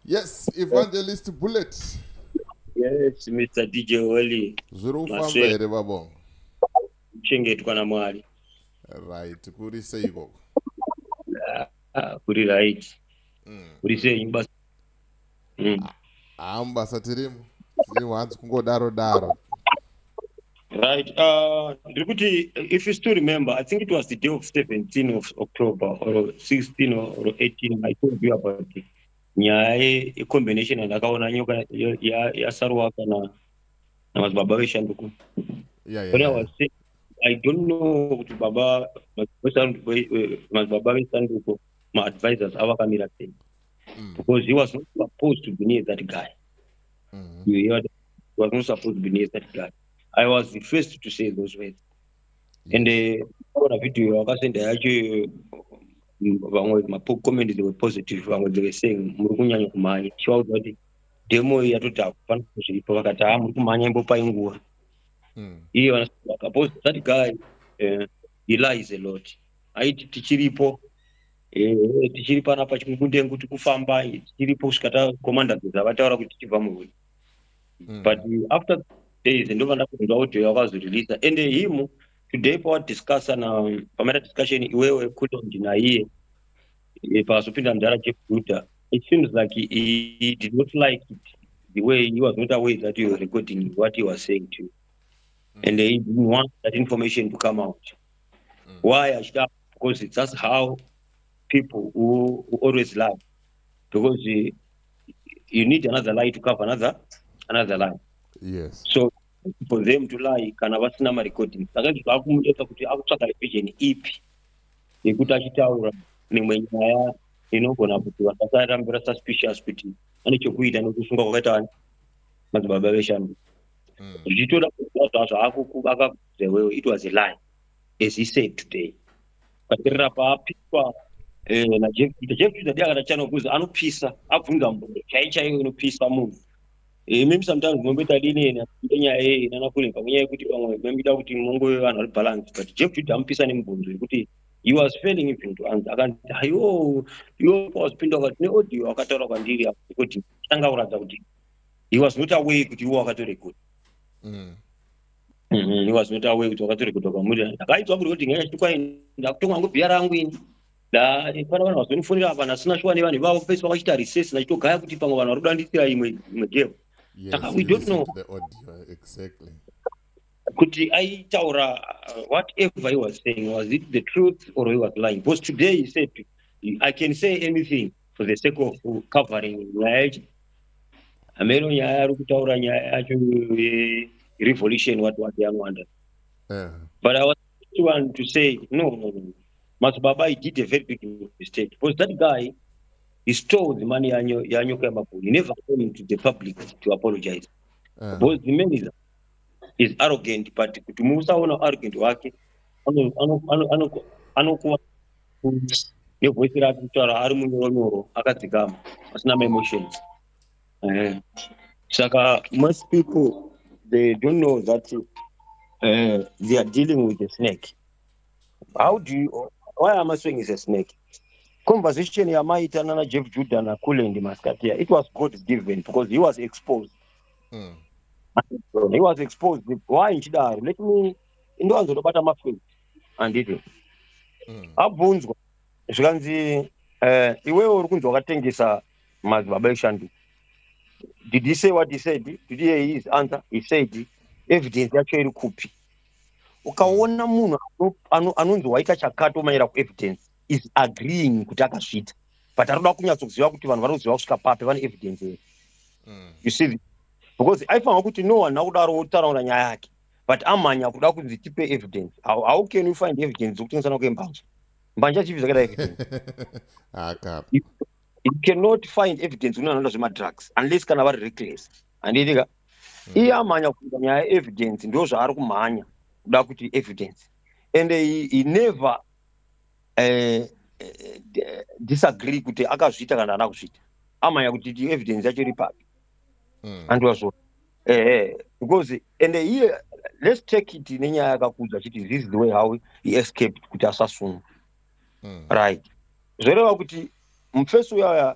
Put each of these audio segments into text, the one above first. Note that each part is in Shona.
Yes, Evangelist Bullet. Yes, Mr. DJ Wally. Zvirikufamba here babongo. Kuchengetwa na Mwari. Right, kuri seiko. Kuri right. Kuri sei basi. Basa tirimu hanzi kungodaro. Right. Ndikuti, if you still remember, I think it was the day of 17th of October or 16 or 18. I told you about it. Nyaya combination andakaona nyoka yasaruwa kana na madzibaba veshanduku. Yeah. I don't know kuti baba madzibaba vesanduku ma-advisors avakamira sei. Because he was not supposed to be near that guy. He was not supposed to be near that guy. I was the first to say those words. Yes. And the video wakasenda yacho vamwe comment they were positive, vamwe they were saying muri kunyanya kumanya. Sure kuti demo yatoti akufana kuzvipa vakati muri kumanya imbopai nguva. Iye vanasaka because that guy he lies a lot. Aiti tichiripo tichiri panapa chikunde kuti kufamba tichiripo kusvika commander dzavataura kuti tichibva murwi. But after days ndovanda kunzwa audio yakazoreleasa and him today pawadiscussa na pamata discussion iwewe couldn't naiye pasopinda mudhara Jeff Judah. It seems like he did not like it, the way he was not aware that you were recording what he was saying to you. And he didn't want that information to come out. Why? Because it's just how people who always lie. Because you need another lie to cover another lie. Yes. So for them to lie, kana vasina ma recording. Saka zvakumuita kuti akutsvaka vision ipi yekuti achitaura nemwe nyaya inogona kuti vasasarambira suspicious kuti ane chekuita nekusunga kwakaita madzibaba veshanduku. Zvichitoda kuti zvakakudza wewe, it was a lie as he said today. Patirira papiswa na Jeff Judah ndiye akatachana kuzi anopisa abvunza mbongo chaichaiyo inopisa munhu. Maybe sometimes mumbeta dini nyaya inana kulimba kunyaya yekuti pamwe memida kuti mongo yevanhu vari balance, but Jeff Judah amupisa nemibvunzo yekuti he was failing even to answer. Akati iwo wasipinda wakati neaudio akataura kwandiri kuti tanga kuratidza kuti he was not aware kuti iwo akatorekodi. He was not aware kuti wakatorekodi kwamuri. Ndakaitwa kuti kuti ngeke chikwai ndakutonga ngobhiya rangu ini. Pana vanhu vazonifonera apa nasina shwa nevanhu vavo pesi vakachita recess nachitogaya kuti pamwe vanhu vari kudandisira imwe game. Yes, we don't know the audio exactly. Kuti aitaura whatever he was saying, was it the truth or he was lying? Because today he said, I can say anything for the sake of covering nyaya yacho. Ameno nyaya ari kutaura nyaya yacho revolution what yanoanda. But I was the one to say no. Madzibaba, he did a very big mistake because that guy, he stole the money yanyoka mapu. He never came to the public to apologize. Because the man is arrogant, but to move on arrogant wake, anokuwa nevoice rake kutaura ari munyoro akadzikama asina emotions. Saka most people, they don't know that they are dealing with a snake. Why am I saying it's a snake? Conversation yamaita na Jeff Judah na kule ndi Maskatia, it was God given because he was exposed. He was exposed. Why nchidaro? Let me ndo anzobata mafuni anditi. Abvunzwa zvikanzi iwewe uri kunzwa wakatengesa madzibaba eshanduku. Did he say what he said? Did he hear his answer? He said evidence yacho iri kupi. Ukaona munhu anonzi waita chakato maira ku evidence is agreeing kuti akasvita, but aroda kunyatsokuziva kuti vanhu vari kuziva kusvika papi vane evidence here. You see, because aifanwa kuti no one nakudaro wotaraura nyaya yake, but amanya kuda kunzi tipe evidence. How can you find evidence zokutengesana kwembanja chivi zvakaita evidence? You cannot find evidence unonoda zvemadrugs unless kana vari reckless. Anditika iye amanya kuti nyaya evidence ndo zvaari kumhanya kuda kuti evidence, and he never disagree kuti akazvita kana ana kuzvita. Amanya kuti evidence yacho iri papi. And also because and here let's take it nenyaya yakakudza chiti this is the way how he escaped kuti asasunga. Right. Zvoreva kuti mufeso yaya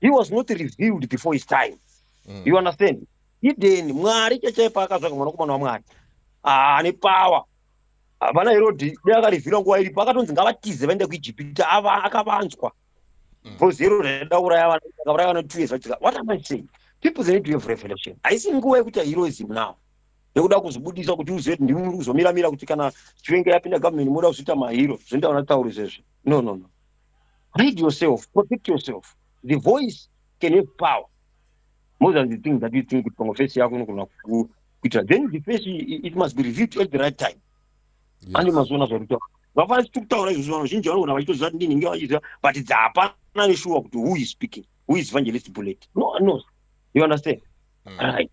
He was not revealed before his time. You understand? Eden Mwari chaipa akatsvaka mwanakomana waMwari ane power. Vana Herod yakarivhira nguva iripo akatonzi ngavatize vaende kuIjipita akavanzwa. Because Herod aida kuuraya vana 2 years vachika. What am I saying? People they need to have revelation. Haisi nguva yekuita heroism now. Yekuda kuzobudisa kuti uzive kuti ndimi muri kuzomira kuti kana chivenga yapinda government moda kuzoita mahero zvinoita vanataura izvezvo. No. Read yourself, protect yourself. The voice can have power more than the things that you think with face yako. Then the face it must be reviewed at the right time. And you must want to but it's a sure who is speaking, who is evangelist bullet. No. You understand? Right.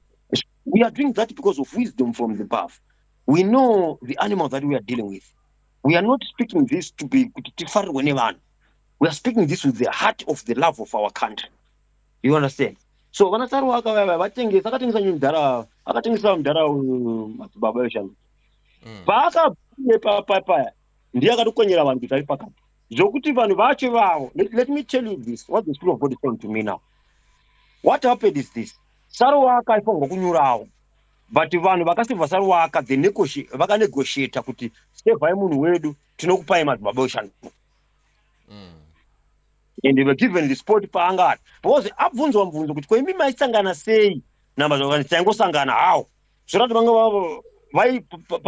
We are doing that because of wisdom from the above. We know the animal that we are dealing with. We are not speaking this to be far whenever. We are speaking this with the heart of the love of our country. You understand? So when I start working, akatengesa mdara madzibaba eshandu. Paka ndiye akatokonyera vanhu vari pakati. Zvokuti vanhu vacho vavo. Let me tell you this, what the Spirit of God is saying to me now. What happened is this. Saruwaka ifongo kunyurawo. But vanhu vakaseva Saruwaka vakanegotiate kuti sevhai munhu wedu tinokupai madzibaba eshandu. And they were given the spot paangari. Because abvunzwa mvunzo kuti koimi maisangana sei namazvakanisa ingosangana hawo. Zvorati vanga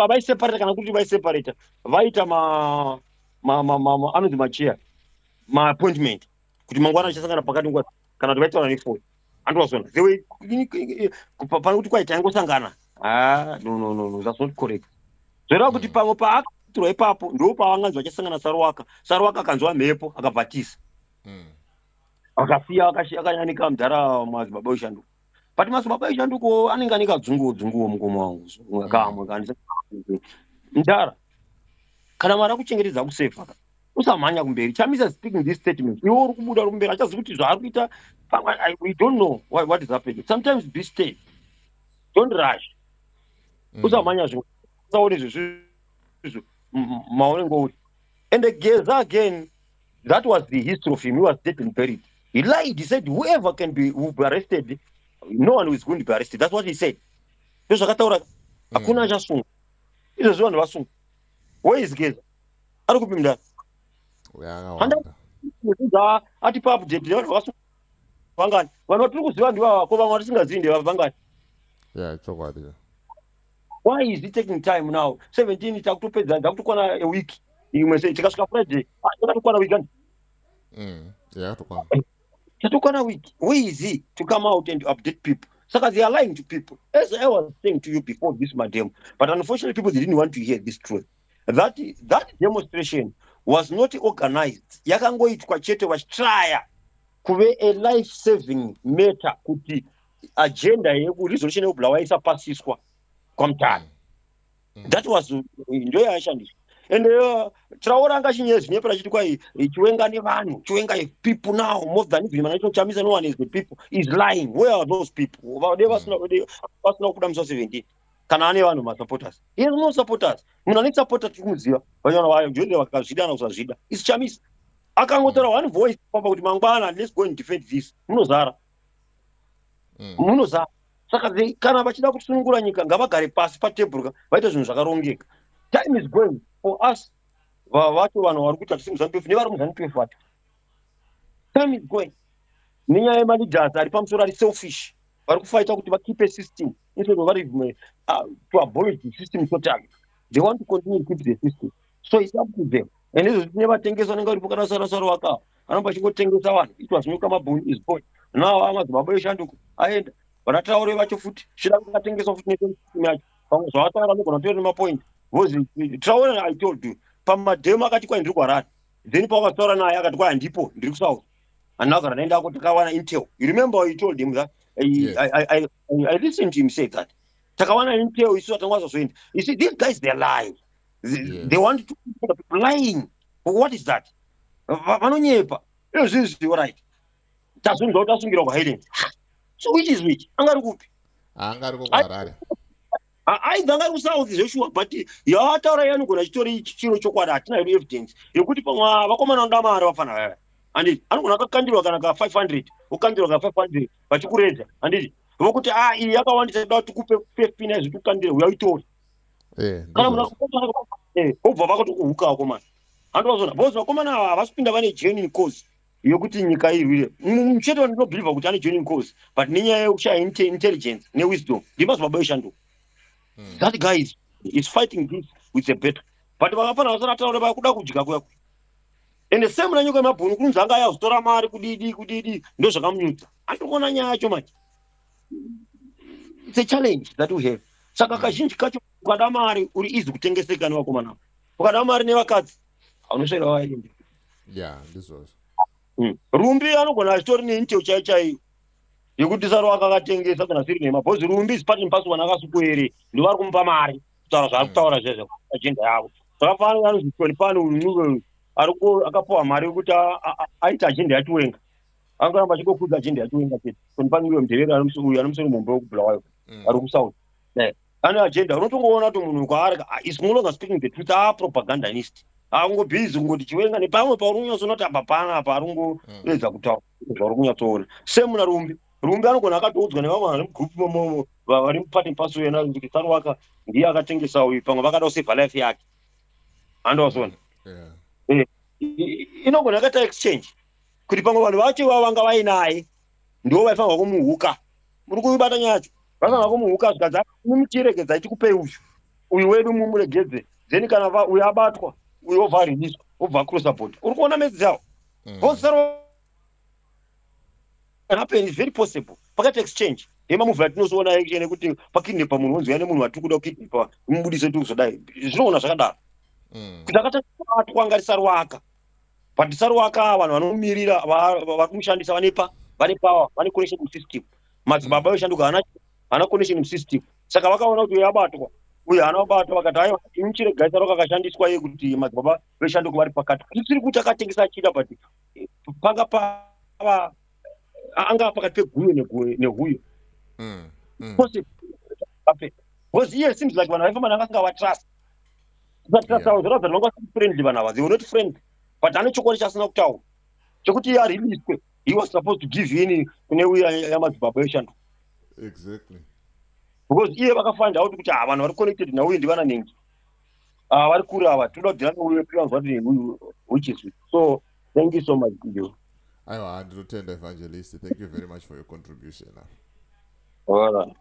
vaiseparata kana kuti vaiseparata vaita anonzi machia maappointment kuti mangwana achasangana pakati nguva kana kuti vaitaura nefoni andowazona pane kuti kwaita ingosangana. No, that's not correct. Zvoreva kuti pamwe paakaturwa ipapo ndo paavanganzi vachasangana Saruwaka akanzwa mhepo akabhatisa akasiya akanyanika mudhara madzibaba eshandu. But madzibaba eshanduko anenge anika dzunguwo mukoma wangu kamwe mudhara kana mari akuchengetedza kusefa usamhanya kumberi. Chamisa speaking this statement iwe uri kubuda uri kumberi achazivi kuti zvaari kuita we don't know what is happening. Sometimes be steady, don't rush. Usamhanya zvinhu usaone zvezvo maone ngouti. And again, that was the history of him. He was dead and buried. He lied. He said, whoever will be arrested, no one is going to be arrested. That's what he said. Hakuna achasunga. Izvo vanhu vasunga. Where is Geza? Ari kupi mudhara? Atipa update vanhu vasunga. Vangani? Vanhu vatiri kuziva ndivavo ko vamwe vatisingazii ndevavangani? Chokwadi. Why is it taking time now? 17 takutopedza ndakutokwana a week. Imwe tikasvika Friday. Takatokwana weekend. Takatokwana week. Where is he to come out and update people? So they are lying to people. As I was saying to you before this madam, but unfortunately people didn't want to hear this truth. That demonstration was not organized. Yakangoitwa chete vachitraya kuve a life saving matter kuti agenda yeresolution yekubulawa isapasiswa kwamutani. That was ndo yaishandiswa. And Traoranga chinyepera chiti kwai chiwenga nevanhu, chiwenga people now more than even manacho chamisa no one is the people is lying. Where are those people? Vasina kuda musa 17. Kana ane vanhu supporters. He has no supporters. Munhu ane supporter tikumuziva. Vanyona vayo njode vakazvida nakuzvida. Is Chamisa. Akangotora one voice papa kuti mangwana let's go and defend this. Munozara. Saka kana vachida kusunungura nyika ngavagare pasi patebhuru vaita zvinhu zvakarongeka. Time is going for us. Vacho vanhu vari kuita seMozambique nevari muZANU-PF vacho. Time is going. Nenyaya yemaleaders ari pamusoro ari selfish. Vari kufighta kuti vakeep system instead of to abolish the system totally. They want to continue to keep the system. So it's up to them. And this is never tengeswa nenga uri pokana Saruwaka. Anobva chingotengesa vanhu. It was nyuka mabhuni is born. Now amadzibaba eshanduko aenda. Vanataure vacho futi shida kutengeswa futi nesystem yacho. Pamwe zvavataura nogona kutora nemapoint. Traoré I told you pamadhemu akati kwai ndiri kwarara then pakataura naye akati kwai handipo ndiri kusouth and now naenda kuti takawana intel. You remember he told him that I listened to him say that takawana intel isu atangwazozoenda. You see these guys they're lying. They want to keep people lying. What is that? Vanonyepa is right. Tasunga utasungira kwa Hayden. So which is which? Angari kupi? Angari kwarara. Aidanga kusouth zveshuwa but yavataura yanogona chitori chiro chokwadi hatina evidence yekuti pamwe vakomana ndamari vafana handiti anogona akakandirwa kana ka 500 ukandirwa ka 500 vachikureza handiti vokuti iyi yakawandisa da tikupe 15 izvi tukandire uyaitora kana muna obva vakatokuhukako mani handovazona because vakomana ava havasipinda vane genuine cause yokuti nyika irwire mucheto ndinobhilivha kuti ane genuine cause but nenyaya yekushaya intelligence newisdom ndimazibaba eshanduka that guy is fighting this with a better but vakafana vasana taura vakuda kudya kuyako ende same na nyika yemabhunu kunzi anga yazotora mari kudidi ndo zvakamunyudza andikuona nyaya yacho manje it's a challenge that we have saka kazhinji kacho ukada mari uri easy kutengeseka nevakomana ukada mari nevakadzi aunosvera waende ndizvozvo rumbi anogona achitori neinteyo chaiyo yekuti saro akakatengesa kana siri nemabhozi rumbi zipati mpasi wana akasukuere ndivari kumupa mari kutaura zvaari kutaura zvezvo ajenda yavo zvakafanana anozvitoni pano unuwe akapuwa mari yekuti aite ajenda yachiwenga angoramba achingokudza ajenda yachiwenga chete koni pano mudhereri uyu anomusoro mumba wekubhulawayo ari kusouth ane ajenda unotongoona kuti munhu kwaari is no longer speaking the truth propagandist akungobhizi kungoti chiwenga nepamwe pauri kunyatsona kuti apa pana apa ari kungoedza kutaura zvauri kunyatsoona semuna rumbi anogona akatoudzwa nevamwe vari mugrupu momo vari mupati mpaso yena kuti sarwaka ndiye akatengesa uyu pamwe vakada kusevha life yake handovazona inogona yakaita exchange kuti pamwe vanhu vacho vanga vainaye ndo vaifanirwa kumuhuka muri kuibata nyaya yacho vafanirwa kumuhuka zvikadza mumuchiregedza ichikupei uyu wedu mumuregedze then kana uyu abatwa uyu obva ariniswa obva acrossa board uri kuona mezi dzavo vosaro happen is very possible pakati exchange yemamuvhi atinozoona action ekuti pakidnepa munhu onzi ane munhu watiri kuda kukidnepa mubudise tikuzodai zvinoona zvakadaro kuti akataatwa ngari sarwaka but sarwaka vanhu vanomirira vari kumushandisa vane power vane connection system madzibaba yoshanduka hana connection system saka vakaona kuti uyu abatwa uyu hana kubatwa vakati aiwa imuchirega sarwaka akashandiswa iye kuti madzibaba veshanduka vari pakati tisiri kuti akatengesa achida but panga pava anga pakati peguyo nehuyo because iye seems like vanhu vaifamba navasanga vatrust zviratidza vanga vasiri friendly vanhu ava they were not friendly but ane chokwadi chasina kutaura chekuti iye ariliswe he was supposed to give in kune uya yamadzibaba eshanduka exactly because iye vakafind out kuti vanhu vari connected nauyu ndivana nengi vari kure ava toda kudhira neuyo pivanzwa kuti uyu which is so thank you so much aiwa ndinotenda evangelist, thank you very much for your contribution. All right.